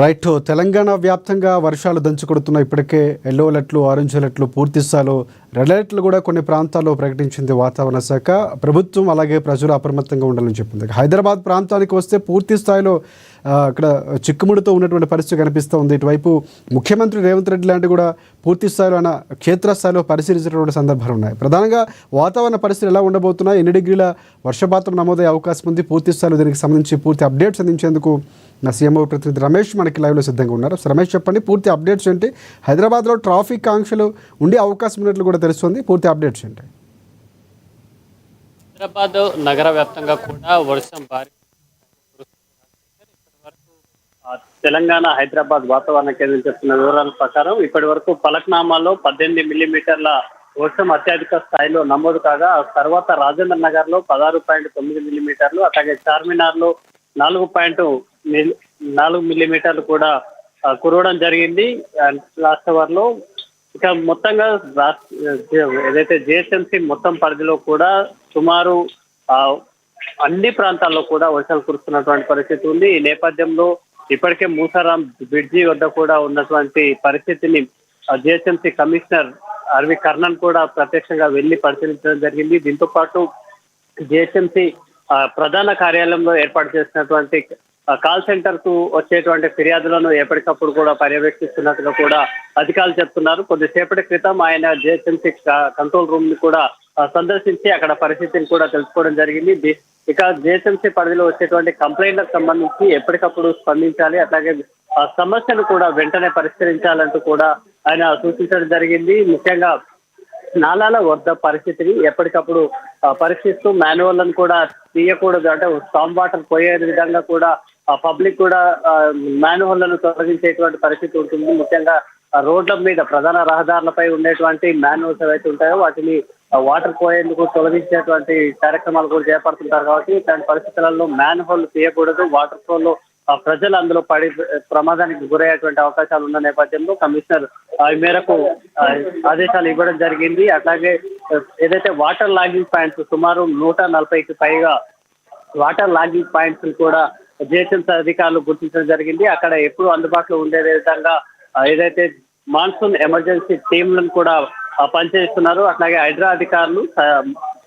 Right. Telangana వ్యాప్తంగా వర్షాలు దంచుకొడుతున్నాయి. ఇప్పటికే ఎల్లో అలర్ట్లు, ఆరెంజ్ అలర్ట్లు, పూర్తి స్థాయిలో రెడ్ అలర్ట్లు కూడా కొన్ని ప్రాంతాల్లో ప్రకటించింది వాతావరణ శాఖ. ప్రభుత్వం అలాగే ప్రజలు అప్రమత్తంగా ఉండాలని చెప్పింది. హైదరాబాద్ ప్రాంతానికి వస్తే పూర్తి స్థాయిలో అక్కడ చిక్కుముడితో ఉన్నటువంటి పరిస్థితి కనిపిస్తూ ఉంది. ఇటువైపు ముఖ్యమంత్రి రేవంత్ రెడ్డి లాంటి కూడా పూర్తి స్థాయిలో ఆయన క్షేత్రస్థాయిలో పరిశీలించినటువంటి సందర్భాలు ఉన్నాయి. ప్రధానంగా వాతావరణ పరిస్థితులు ఎలా ఉండబోతున్నాయి, ఎన్ని డిగ్రీల వర్షపాతం నమోదయ్యే అవకాశం ఉంది, పూర్తి స్థాయిలో దీనికి సంబంధించి పూర్తి అప్డేట్స్ అందించేందుకు నా సీఎంఓ ప్రతినిధి రమేష్ మనకి లైవ్లో సిద్ధంగా ఉన్నారు. రమేష్, చెప్పండి, పూర్తి అప్డేట్స్ ఏంటి? హైదరాబాద్లో ట్రాఫిక్ ఆంక్షలు ఉండే అవకాశం ఉన్నట్లు కూడా తెలుస్తుంది. పూర్తి అప్డేట్స్ ఏంటి? హైదరాబాద్ నగర వ్యాప్తంగా కూడా వర్షం భారీ తెలంగాణ హైదరాబాద్ వాతావరణ కేంద్రం చెప్తున్న వివరాల ప్రకారం ఇప్పటి వరకు పలక్నామాలో 18 మిల్లీమీటర్ల వర్షం అత్యధిక స్థాయిలో నమోదు కాగా, తర్వాత రాజేంద్ర నగర్ లో 16.9 మిల్లీమీటర్లు, అలాగే చార్మినార్ లో 4 మిల్లీమీటర్లు కూడా కురవడం జరిగింది లాస్ట్ అవర్ లో. ఇక మొత్తంగా ఏదైతే జిహెచ్ఎంసీ మొత్తం పరిధిలో కూడా సుమారు అన్ని ప్రాంతాల్లో కూడా వర్షాలు కురుస్తున్నటువంటి పరిస్థితి ఉంది. ఈ నేపథ్యంలో ఇప్పటికే మూసారాం బ్రిడ్జి వద్ద కూడా ఉన్నటువంటి పరిస్థితిని జిహెచ్ఎంసీ కమిషనర్ అరవి కర్ణన్ కూడా ప్రత్యక్షంగా వెళ్లి పరిశీలించడం జరిగింది. దీంతో పాటు జిహెచ్ఎంసీ ప్రధాన కార్యాలయంలో ఏర్పాటు చేసినటువంటి కాల్ సెంటర్ కు వచ్చేటువంటి ఫిర్యాదులను ఎప్పటికప్పుడు కూడా పర్యవేక్షిస్తున్నట్టుగా కూడా అధికారులు చెప్తున్నారు. కొద్దిసేపటి క్రితం ఆయన జిహెచ్ఎంసీ కంట్రోల్ రూమ్ ని కూడా సందర్శించి అక్కడ పరిస్థితిని కూడా తెలుసుకోవడం జరిగింది. ఇక జిహెచ్ఎంసీ పరిధిలో వచ్చేటువంటి కంప్లైంట్లకు సంబంధించి ఎప్పటికప్పుడు స్పందించాలి, అట్లాగే ఆ సమస్యను కూడా వెంటనే పరిష్కరించాలంటూ కూడా ఆయన సూచించడం జరిగింది. ముఖ్యంగా నాలాల వద్ద పరిస్థితిని ఎప్పటికప్పుడు పరీక్షిస్తూ మాన్యువల్లను కూడా తీయకూడదు, అంటే స్టామ్ వాటర్ పోయే విధంగా కూడా పబ్లిక్ కూడా మాన్యువల్లను తొలగించేటువంటి పరిస్థితి ఉంటుంది. ముఖ్యంగా రోడ్ల మీద ప్రధాన రహదారులపై ఉండేటువంటి మాన్యువల్స్ ఏవైతే ఉంటాయో వాటిని వాటర్ పోయేందుకు తొలగించేటువంటి కార్యక్రమాలు కూడా చేపడుతుంటారు. కాబట్టి ఇలాంటి పరిస్థితులలో మ్యాన్హోల్ తీయకూడదు, వాటర్ ఫ్లో లో ప్రజలు అందులో పడి ప్రమాదానికి గురయ్యేటువంటి అవకాశాలు ఉన్న నేపథ్యంలో కమిషనర్ ఈ మేరకు ఆదేశాలు ఇవ్వడం జరిగింది. అట్లాగే ఏదైతే వాటర్ లాగింగ్ పాయింట్స్ సుమారు 140కి పైగా వాటర్ లాగింగ్ పాయింట్స్ కూడా జిహెచ్ఎంసీ అధికారులు గుర్తించడం జరిగింది. అక్కడ ఎప్పుడు అందుబాటులో ఉండే విధంగా ఏదైతే మాన్సూన్ ఎమర్జెన్సీ టీంలను కూడా పనిచేస్తున్నారు. అట్లాగే హైడ్రా అధికారులు,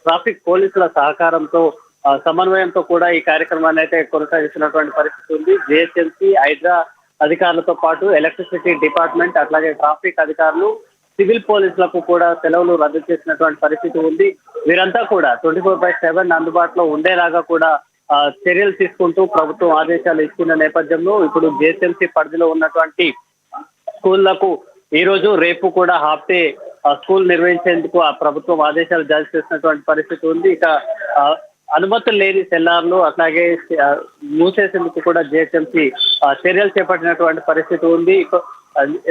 ట్రాఫిక్ పోలీసుల సహకారంతో సమన్వయంతో కూడా ఈ కార్యక్రమాన్ని అయితే కొనసాగిస్తున్నటువంటి పరిస్థితి ఉంది. జిహెచ్ఎంసీ, హైడ్రా అధికారులతో పాటు ఎలక్ట్రిసిటీ డిపార్ట్మెంట్, అట్లాగే ట్రాఫిక్ అధికారులు, సివిల్ పోలీసులకు కూడా సెలవులు రద్దు చేసినటువంటి పరిస్థితి ఉంది. వీరంతా కూడా 24/7 అందుబాటులో ఉండేలాగా కూడా చర్యలు తీసుకుంటూ ప్రభుత్వం ఆదేశాలు ఇస్తున్న నేపథ్యంలో ఇప్పుడు జిహెచ్ఎంసీ పరిధిలో ఉన్నటువంటి స్కూళ్లకు ఈ రోజు రేపు కూడా హాఫ్ డే స్కూల్ నిర్వహించేందుకు ఆ ప్రభుత్వం ఆదేశాలు జారీ చేసినటువంటి పరిస్థితి ఉంది. ఇక అనుమతులు లేని సెల్లార్లు అట్లాగే మూసేసేందుకు కూడా జిహెచ్ఎంసీ చర్యలు చేపట్టినటువంటి పరిస్థితి ఉంది.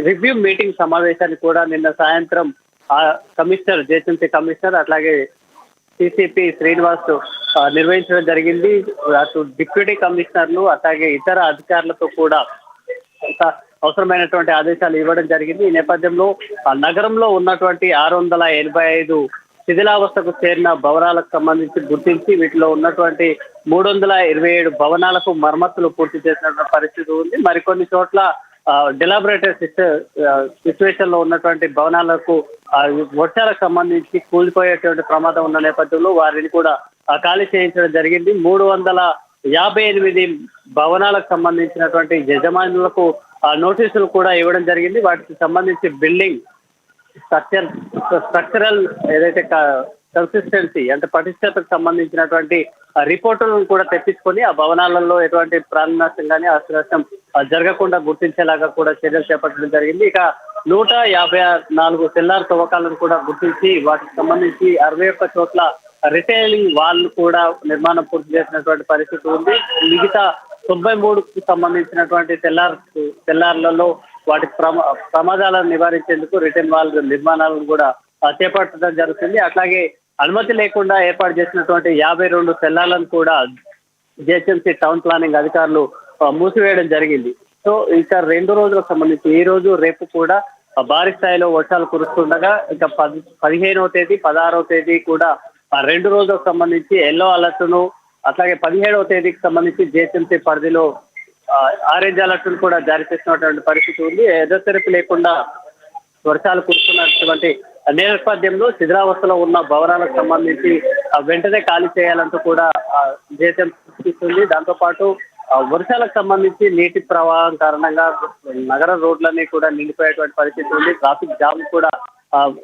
రివ్యూ మీటింగ్ సమావేశాన్ని కూడా నిన్న సాయంత్రం కమిషనర్, జిహెచ్ఎంసీ కమిషనర్ అట్లాగే సిసిపి శ్రీనివాస్ నిర్వహించడం జరిగింది. అటు డిప్యూటీ కమిషనర్లు అట్లాగే ఇతర అధికారులతో కూడా అవసరమైనటువంటి ఆదేశాలు ఇవ్వడం జరిగింది. ఈ నేపథ్యంలో నగరంలో ఉన్నటువంటి 685 శిథిలావస్థకు చేరిన భవనాలకు సంబంధించి గుర్తించి వీటిలో ఉన్నటువంటి 327 భవనాలకు మరమ్మతులు పూర్తి చేసినటువంటి పరిస్థితి ఉంది. మరికొన్ని చోట్ల డిలాబరేటరీ సిచ్యువేషన్ లో ఉన్నటువంటి భవనాలకు వర్షాలకు సంబంధించి కూలిపోయేటువంటి ప్రమాదం ఉన్న నేపథ్యంలో వారిని కూడా ఖాళీ చేయించడం జరిగింది. 358 భవనాలకు సంబంధించినటువంటి యజమానులకు నోటీసులు కూడా ఇవ్వడం జరిగింది. వాటికి సంబంధించి బిల్డింగ్ స్ట్రక్చరల్ ఏదైతే కన్సిస్టెన్సీ అంటే పటిష్టతకు సంబంధించినటువంటి రిపోర్టులను కూడా తెప్పించుకొని ఆ భవనాలలో ఎటువంటి ప్రాణ నష్టం కానీ ఆస్తి నష్టం జరగకుండా గుర్తించేలాగా కూడా చర్యలు చేపట్టడం జరిగింది. ఇక 154 సెల్లార్ తవ్వకాలను కూడా గుర్తించి వాటికి సంబంధించి 61 చోట్ల రిటైలింగ్ వాల్ కూడా నిర్మాణం పూర్తి చేసినటువంటి పరిస్థితి ఉంది. మిగతా 93కు సంబంధించినటువంటి సెల్లార్లలో వాటి ప్రమాదాలను నివారించేందుకు రిటైన్ వాల్ నిర్మాణాలను కూడా చేపట్టడం జరుగుతుంది. అట్లాగే అనుమతి లేకుండా ఏర్పాటు చేసినటువంటి 52 సెల్లార్లను కూడా జిహెచ్ఎంసీ టౌన్ ప్లానింగ్ అధికారులు మూసివేయడం జరిగింది. సో ఇక 2 రోజులకు సంబంధించి ఈ రోజు రేపు కూడా భారీ స్థాయిలో వర్షాలు కురుస్తుండగా ఇక 15వ తేదీ 16వ తేదీ కూడా 2 రోజులకు సంబంధించి ఎల్లో అలర్ట్ ను, అట్లాగే 17వ తేదీకి సంబంధించి జిహెచ్ఎంసీ పరిధిలో ఆరెంజ్ అలర్ట్ కూడా జారీ చేసినటువంటి పరిస్థితి ఉంది. ఎదురుతెరపి లేకుండా వర్షాలు కురుస్తున్నటువంటి నేపథ్యంలో శిథిలావస్థలో ఉన్న భవనాలకు సంబంధించి వెంటనే ఖాళీ చేయాలంటూ కూడా జీహెచ్ఎం సూచిస్తుంది. దాంతోపాటు వర్షాలకు సంబంధించి నీటి ప్రవాహం కారణంగా నగర రోడ్లన్నీ కూడా నిండిపోయేటువంటి పరిస్థితి ఉంది. ట్రాఫిక్ జామ్ కూడా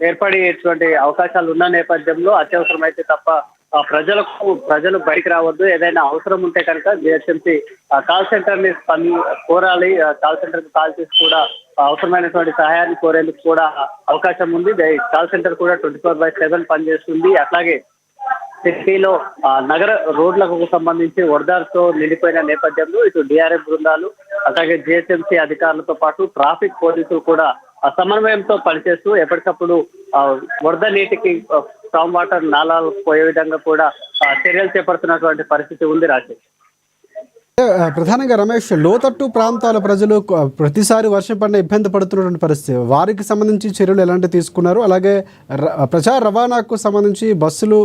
ఏర్పడేటువంటి అవకాశాలు ఉన్న నేపథ్యంలో అత్యవసరమైతే తప్ప ప్రజలు బయటికి రావద్దు. ఏదైనా అవసరం ఉంటే కనుక జిహెచ్ఎంసీ కాల్ సెంటర్ ని కోరాలి. కాల్ సెంటర్ కి కాల్ చేసి కూడా అవసరమైనటువంటి సహాయాన్ని కోరేందుకు కూడా అవకాశం ఉంది. కాల్ సెంటర్ కూడా 24/7 పనిచేస్తుంది. అట్లాగే సిటీలో నగర రోడ్లకు సంబంధించి వరదలతో నిండిపోయిన నేపథ్యంలో ఇటు డిఆర్ఎఫ్ బృందాలు అలాగే జిహెచ్ఎంసీ అధికారులతో పాటు ట్రాఫిక్ పోలీసులు కూడా సమన్వయంతో పనిచేస్తూ ఎప్పటికప్పుడు వరద నీటికి స్టామ్ వాటర్ నాలాలు పోయే విధంగా కూడా చర్యలు చేపడుతున్నటువంటి పరిస్థితి ఉంది. రాజేష్, ప్రధానంగా రమేష్, లోతట్టు ప్రాంతాల ప్రజలు ప్రతిసారి వర్షం పడిన ఇబ్బంది పడుతున్నటువంటి పరిస్థితి, వారికి సంబంధించి చర్యలు ఎలాంటివి తీసుకున్నారు? అలాగే ప్రజా రవాణాకు సంబంధించి బస్సులు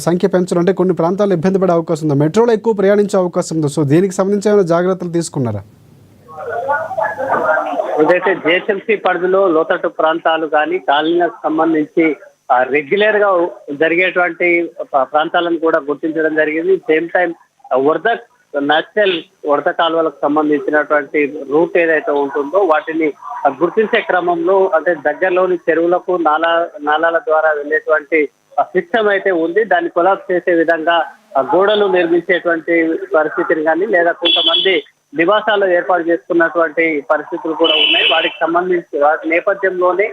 సంఖ్య పెంచడం, అంటే కొన్ని ప్రాంతాల్లో ఇబ్బంది పడే అవకాశం ఉందా? మెట్రోలో ఎక్కువ ప్రయాణించే అవకాశం ఉందా? సో దీనికి సంబంధించి ఏమైనా జాగ్రత్తలు తీసుకున్నారా? ఏదైతే జిహెచ్ఎంసీ పరిధిలో లోతట్టు ప్రాంతాలు కానీ కాలనీలకు సంబంధించి రెగ్యులర్ గా జరిగేటువంటి ప్రాంతాలను కూడా గుర్తించడం జరిగింది. సేమ్ టైం నేచురల్ వరద కాలువలకు సంబంధించినటువంటి రూట్ ఏదైతే ఉంటుందో వాటిని గుర్తించే క్రమంలో అంటే దగ్గరలోని చెరువులకు నాలాల ద్వారా వెళ్ళేటువంటి సిస్టమ్ అయితే ఉంది. దాన్ని కొలాప్స్ చేసే విధంగా గోడలు నిర్మించేటువంటి పరిస్థితిని కానీ లేదా కొంతమంది నివాసాలు ఏర్పాటు చేసుకున్నటువంటి పరిస్థితులు కూడా ఉన్నాయి. వాటికి సంబంధించి వాటి నేపథ్యంలోనే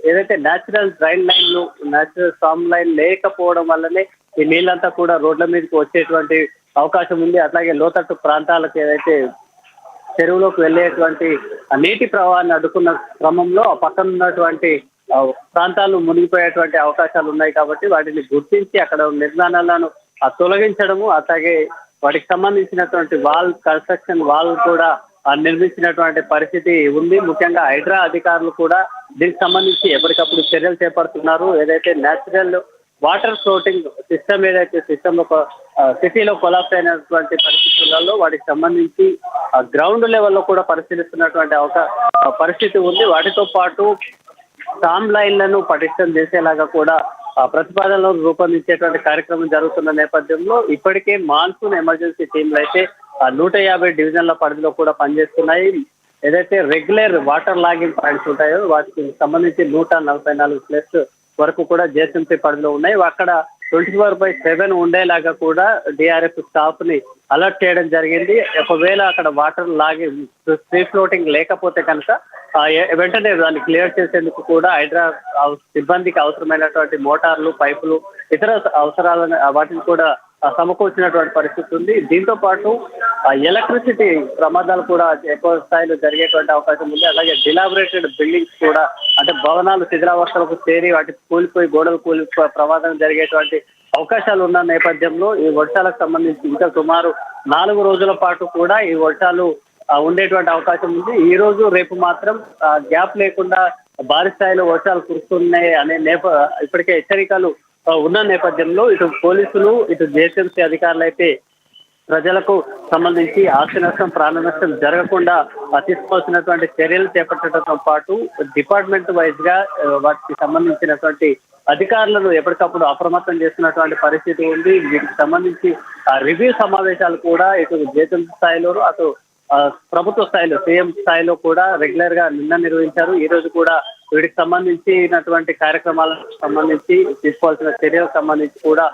ఏదైతే నేచురల్ డ్రైన్ లైన్లు నేచురల్ స్టామ్ లైన్ లేకపోవడం వల్లనే ఈ నీళ్ళంతా కూడా రోడ్ల మీదకి వచ్చేటువంటి అవకాశం ఉంది. అట్లాగే లోతట్టు ప్రాంతాలకు ఏదైతే చెరువులోకి వెళ్ళేటువంటి నీటి ప్రవాహాన్ని అడ్డుకున్న క్రమంలో ఆ పక్కన ఉన్నటువంటి ప్రాంతాలు మునిగిపోయేటువంటి అవకాశాలు ఉన్నాయి. కాబట్టి వాటిని గుర్తించి అక్కడ నిర్మాణాలను తొలగించడము అట్లాగే వాటికి సంబంధించినటువంటి కన్స్ట్రక్షన్ వాల్ కూడా నిర్మించినటువంటి పరిస్థితి ఉంది. ముఖ్యంగా హైడ్రా అధికారులు కూడా దీనికి సంబంధించి ఎప్పటికప్పుడు చర్యలు చేపడుతున్నారు. ఏదైతే నేచురల్ వాటర్ ఫ్లోటింగ్ సిస్టమ్ ఏదైతే సిస్టమ్ సిటీలో కొలాప్స్ అయినటువంటి పరిస్థితులలో వాటికి సంబంధించి గ్రౌండ్ లెవెల్లో కూడా పరిశీలిస్తున్నటువంటి పరిస్థితి ఉంది. వాటితో పాటు స్టామ్ లైన్లను పటిష్టం చేసేలాగా కూడా ప్రతిపాదనలను రూపొందించేటువంటి కార్యక్రమం జరుగుతున్న నేపథ్యంలో ఇప్పటికే మాన్సూన్ ఎమర్జెన్సీ టీంలు అయితే 150 డివిజన్ల పరిధిలో కూడా పనిచేస్తున్నాయి. ఏదైతే రెగ్యులర్ వాటర్ లాగింగ్ పాయింట్స్ ఉంటాయో వాటికి సంబంధించి 144 ప్లస్ వరకు కూడా జిహెచ్ఎంసీ పరిధిలో ఉన్నాయి. అక్కడ 24/7 ఉండేలాగా కూడా డిఆర్ఎఫ్ స్టాఫ్ ని అలర్ట్ చేయడం జరిగింది. ఒకవేళ అక్కడ వాటర్ ఫ్రీ ఫ్లోటింగ్ లేకపోతే కనుక వెంటనే దాన్ని క్లియర్ చేసేందుకు కూడా హైడ్రా సిబ్బందికి అవసరమైనటువంటి మోటార్లు, పైపులు, ఇతర అవసరాలను వాటిని కూడా సమకూర్చినటువంటి పరిస్థితి ఉంది. దీంతో పాటు ఎలక్ట్రిసిటీ ప్రమాదాలు కూడా ఎక్కువ స్థాయిలో జరిగేటువంటి అవకాశం ఉంది. అలాగే డిలాబరేటెడ్ బిల్డింగ్స్ కూడా అంటే భవనాలు శిథిలావస్థలకు చేరి వాటి కూలిపోయి గోడలు కూలిపోయి ప్రమాదం జరిగేటువంటి అవకాశాలు ఉన్న నేపథ్యంలో ఈ వర్షాలకు సంబంధించి ఇంకా సుమారు 4 రోజుల పాటు కూడా ఈ వర్షాలు ఉండేటువంటి అవకాశం ఉంది. ఈ రోజు రేపు మాత్రం గ్యాప్ లేకుండా భారీ స్థాయిలో వర్షాలు కురుస్తున్నాయి అనే ఇప్పటికే హెచ్చరికలు ఉన్న నేపథ్యంలో ఇటు పోలీసులు ఇటు జిహెచ్ఎంసీ అధికారులు అయితే ప్రజలకు సంబంధించి ఆస్తి నష్టం, ప్రాణ నష్టం జరగకుండా తీసుకోవాల్సినటువంటి చర్యలు చేపట్టడంతో పాటు డిపార్ట్మెంట్ వైజ్ గా వాటికి సంబంధించినటువంటి అధికారులను ఎప్పటికప్పుడు అప్రమత్తం చేస్తున్నటువంటి పరిస్థితి ఉంది. వీటికి సంబంధించి రివ్యూ సమావేశాలు కూడా ఇటు జిహెచ్ఎంసీ స్థాయిలో అటు ప్రభుత్వ స్థాయిలో సీఎం స్థాయిలో కూడా రెగ్యులర్ గా నిన్న నిర్వహించారు. ఈ రోజు కూడా వీటికి సంబంధించినటువంటి కార్యక్రమాలకు సంబంధించి తీసుకోవాల్సిన చర్యలకు సంబంధించి కూడా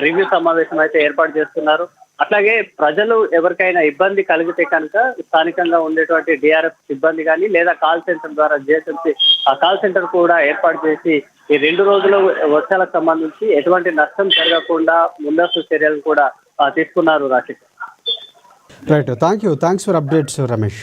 రివ్యూ సమావేశం అయితే ఏర్పాటు చేస్తున్నారు. అట్లాగే ప్రజలు ఎవరికైనా ఇబ్బంది కలిగితే కనుక స్థానికంగా ఉండేటువంటి డిఆర్ఎఫ్ సిబ్బంది కానీ లేదా కాల్ సెంటర్ ద్వారా జిహెచ్ఎంసీ ఆ కాల్ సెంటర్ కూడా ఏర్పాటు చేసి ఈ 2 రోజుల వర్షాలకు సంబంధించి ఎటువంటి నష్టం జరగకుండా ముందస్తు చర్యలు కూడా తీసుకున్నారు. రాశి right, thanks for updates Ramesh.